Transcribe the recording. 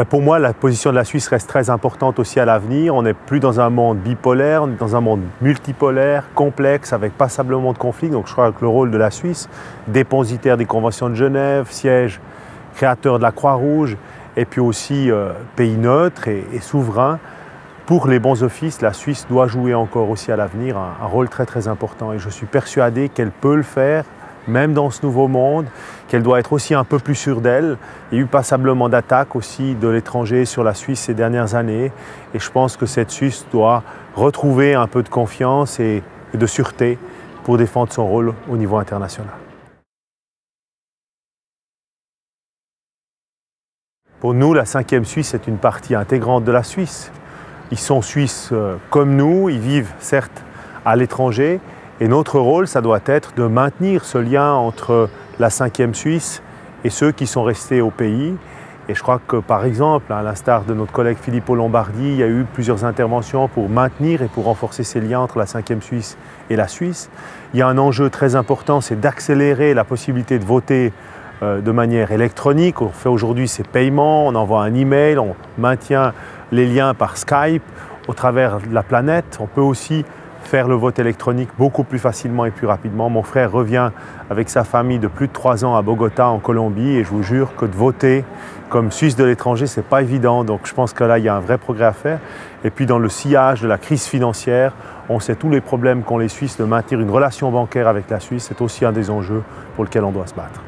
Pour moi, la position de la Suisse reste très importante aussi à l'avenir. On n'est plus dans un monde bipolaire, on est dans un monde multipolaire, complexe, avec passablement de conflits. Donc je crois que le rôle de la Suisse, dépositaire des conventions de Genève, siège créateur de la Croix-Rouge, et puis aussi pays neutre et souverain, pour les bons offices, la Suisse doit jouer encore aussi à l'avenir un rôle très très important. Et je suis persuadé qu'elle peut le faire, même dans ce nouveau monde, qu'elle doit être aussi un peu plus sûre d'elle. Il y a eu passablement d'attaques aussi de l'étranger sur la Suisse ces dernières années. Et je pense que cette Suisse doit retrouver un peu de confiance et de sûreté pour défendre son rôle au niveau international. Pour nous, la 5e Suisse est une partie intégrante de la Suisse. Ils sont suisses comme nous, ils vivent certes à l'étranger. Et notre rôle, ça doit être de maintenir ce lien entre la 5e Suisse et ceux qui sont restés au pays. Et je crois que, par exemple, à l'instar de notre collègue Filippo Lombardi, il y a eu plusieurs interventions pour maintenir et pour renforcer ces liens entre la 5e Suisse et la Suisse. Il y a un enjeu très important, c'est d'accélérer la possibilité de voter de manière électronique. On fait aujourd'hui ces paiements, on envoie un email, on maintient les liens par Skype au travers de la planète. On peut aussi faire le vote électronique beaucoup plus facilement et plus rapidement. Mon frère revient avec sa famille de plus de 3 ans à Bogota, en Colombie, et je vous jure que de voter comme Suisse de l'étranger, c'est pas évident. Donc je pense que là, il y a un vrai progrès à faire. Et puis dans le sillage de la crise financière, on sait tous les problèmes qu'ont les Suisses de maintenir une relation bancaire avec la Suisse. C'est aussi un des enjeux pour lesquels on doit se battre.